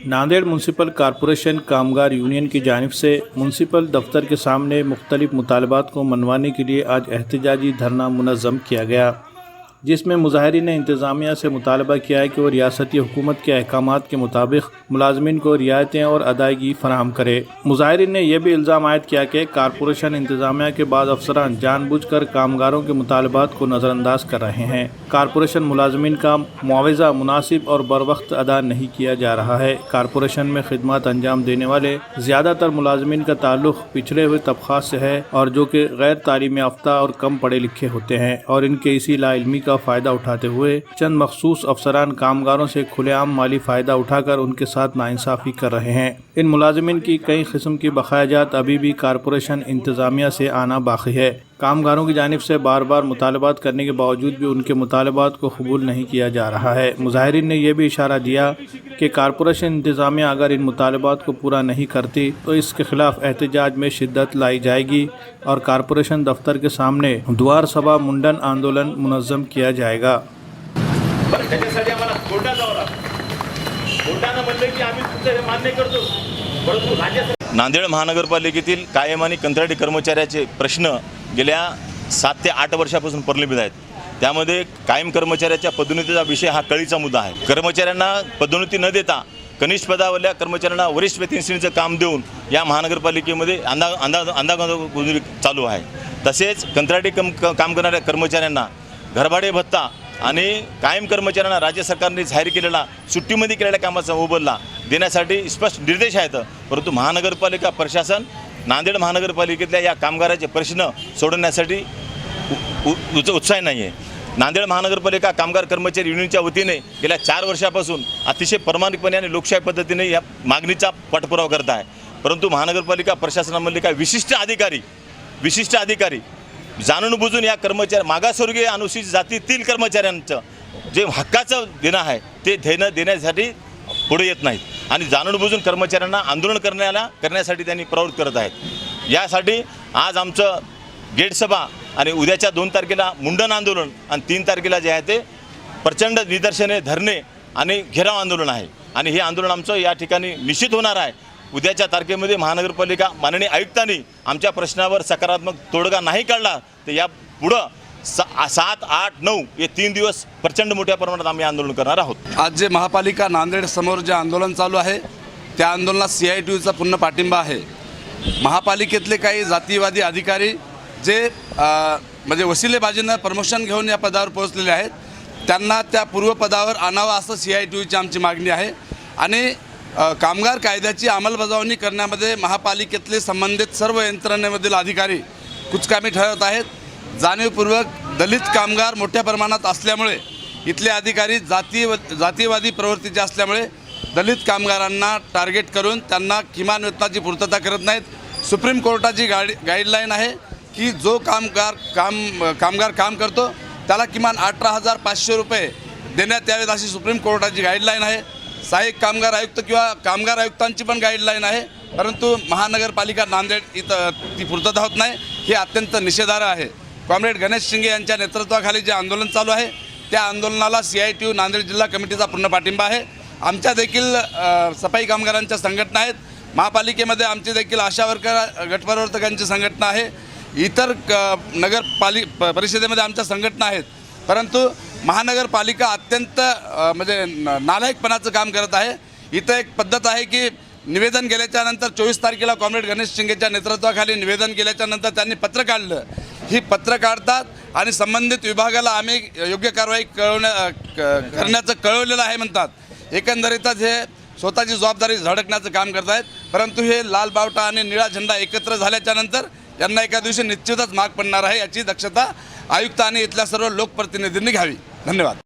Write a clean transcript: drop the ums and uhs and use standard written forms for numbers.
Nanded municipal corporation कामगार union की जानिब से म्यूनसिपल दफ्तर के सामने मुख्तलिफ मुतालबात को मनवाने के लिए आज एहतजाजी धरना मुनज़्ज़म किया गया, जिसमें मुज़ाहिरीन ने इंतज़ामिया से मुतालबा किया है कि वो रियासती हुकूमत के अहकामात के मुताबिक मुलाजमीन को रियायतें और अदायगी फराहम करे। मुज़ाहिरीन ने यह भी इल्ज़ाम आयद किया कि कॉरपोरेशन इंतज़ामिया के बाद अफसरान जानबूझकर कामगारों के मुतालबात को नज़रअंदाज कर रहे हैं। कॉरपोरेशन मुलाजमीन का मुआवजा मुनासिब और बर वक्त अदा नहीं किया जा रहा है। कॉरपोरेशन में खिदमत अंजाम देने वाले ज़्यादातर मुलाजमीन का ताल्लुक़ पिछड़े हुए तबक़ात से है और जो कि गैर तालीम याफ्ता और कम पढ़े लिखे होते हैं, और इनके इसी लाइल्मी का फ़ायदा उठाते हुए चंद मखसूस अफसरान कामगारों से खुलेआम माली फ़ायदा उठाकर उनके साथ नाइंसाफ़ी कर रहे हैं। इन मुलाजमीन की कई किस्म की बकायाजात अभी भी कॉरपोरेशन इंतज़ामिया से आना बाकी है। कामगारों की जानिब से बार बार मुतालबात करने के बावजूद भी उनके मुतालबात को कबूल नहीं किया जा रहा है। मुज़ाहिरीन ने यह भी इशारा दिया कि कॉरपोरेशन इंतज़ामिया अगर इन मुतालबात को पूरा नहीं करती तो इसके खिलाफ एहतजाज में शिद्दत लाई जाएगी और कॉरपोरेशन दफ्तर के सामने द्वार सभा मुंडन आंदोलन मुनज़्ज़म किया जाएगा। नांदेड महानगरपालिकेतील कायम आणि कंत्राटी कर्मचाऱ्याचे प्रश्न गेल्या 7 ते 8 वर्षापासून प्रलंबित आहेत। त्यामध्ये कायम कर्मचाऱ्याच्या पदोन्नतीचा विषय हा कळीचा मुद्दा आहे। कर्मचाऱ्यांना पदोन्नती न देता कनिष्ठ पदावरल्या कर्मचाऱ्यांना वरिष्ठ वेतन श्रेणीचं काम देऊन या महानगरपालिकेमध्ये अंदागोंदी चालू आहे। तसेच कंत्राटी काम करणाऱ्या कर्मचाऱ्यांना घरभाडे भत्ता आणि कायम कर्मचाऱ्यांना राज्य सरकारने जाहीर केलेला सुट्टीमध्ये केलेल्या कामाचा मोबदला देण्यासाठी स्पष्ट निर्देश आहेत, परंतु महानगरपालिका प्रशासन नांदेड महानगरपालिकेतल्या या कामगाराचे प्रश्न सोडवण्यासाठी उत्साही नाही आहे। नांदेड महानगरपालिका कामगार कर्मचारी युनियनच्या वतीने गेल्या 4 वर्षापासून अतिशय प्रामाणिकपणे आणि लोकशाही पद्धतीने या मागणीचा पाठपुरावा करत आहे, परंतु महानगरपालिका प्रशासनामधले काही विशिष्ट अधिकारी जाणून बुजून या कर्मचारी मागासवर्गीय अनुसूचित जातीतील कर्मचाऱ्यांचं जे हक्काचं देणं आहे ते देण्यासाठी पुढे येत नाहीत आणि जाणून बुजून कर्मचाऱ्यांना आंदोलन करण्यासाठी त्यांनी प्रवृत्त करत आहेत। यासाठी आज आमचं गेट सभा आणि उद्याच्या 2 तारखेला मुंडन आंदोलन आणि 3 तारखेला जे आहे ते प्रचंड निदर्शने धरणे आणि घेराव आंदोलन आहे आणि हे आंदोलन आमचं या ठिकाणी निश्चित होणार आहे। उद्याच्या तारखेमध्ये महानगरपालिका माननीय आयुक्तांनी आमच्या प्रश्नावर सकारात्मक तोडगा नाही काढला तर या पुढं 7, 8, 9 हे 3 दिवस प्रचंड मोठ्या प्रमाणात आम्ही आंदोलन करणार आहोत। आज जे महापालिका नांदेड समोर जे आंदोलन चालू आहे त्या आंदोलनात CITUचा पूर्ण पाठिंबा आहे। महापालिकेतले काही जातीवादी अधिकारी जे म्हणजे वसिलेबाजीनं प्रमोशन घेऊन या पदावर पोहोचलेले आहेत त्यांना त्या पूर्वपदावर आणावं असं CITUची आमची मागणी आहे आणि कामगार कायद्याची अंमलबजावणी करण्यामध्ये महापालिकेतले संबंधित सर्व यंत्रणेमधील अधिकारी कुचकामी ठरवत आहेत। जाणीवपूर्वक दलित कामगार मोठ्या प्रमाणात असल्यामुळे इथले अधिकारी जातीवादी प्रवृत्तीचे असल्यामुळे दलित कामगारांना टार्गेट करून त्यांना किमान वेतनाची पूर्तता करत नाहीत। सुप्रीम कोर्टाची गाईडलाईन आहे की जो कामगार काम करतो त्याला किमान 18,500 रुपये देण्यात यावेत अशी सुप्रीम कोर्टाची गाईडलाईन आहे। सहाय्यक कामगार आयुक्त किंवा कामगार आयुक्तांची पण गाईडलाईन आहे, परंतु महानगरपालिका नांदेड इथं ती पूर्तता होत नाही, हे अत्यंत निषेधार्ह आहे। कॉम्रेड गणेश शिंगे यांच्या नेतृत्वाखाली जे आंदोलन चालू आहे त्या आंदोलनाला CITU नांदेड जिल्हा कमिटीचा पूर्ण पाठिंबा आहे। आमच्या देखील सफाई कामगारांच्या संघटना आहेत, महापालिकेमध्ये आमची देखील आशा वर्कर गटप्रवर्तकांची संघटना आहे, इतर परिषदेमध्ये आमच्या संघटना आहेत, परंतु महानगरपालिका अत्यंत म्हणजे नालायकपणाचं काम करत आहे। इथं एक पद्धत आहे की निवेदन गेल्याच्या नंतर 24 तारखेला कॉम्रेड गणेश शिंगेच्या नेतृत्वाखाली निवेदन केल्याच्या नंतर त्यांनी पत्र काढलं, ही पत्र काढतात आणि संबंधित विभागाला आम्ही योग्य कारवाई करण्याचं कळवलेलं आहे म्हणतात। एकंदरीतच हे स्वतःची जबाबदारी झळकण्याचं काम करत आहेत, परंतु हे लाल बावटा आणि निळा झेंडा एकत्र झाल्याच्या नंतर यांना एका दिवशी निश्चितच माग पडणार आहे, याची दक्षता आयुक्त आणि इथल्या सर्व लोकप्रतिनिधींनी घ्यावी। धन्यवाद।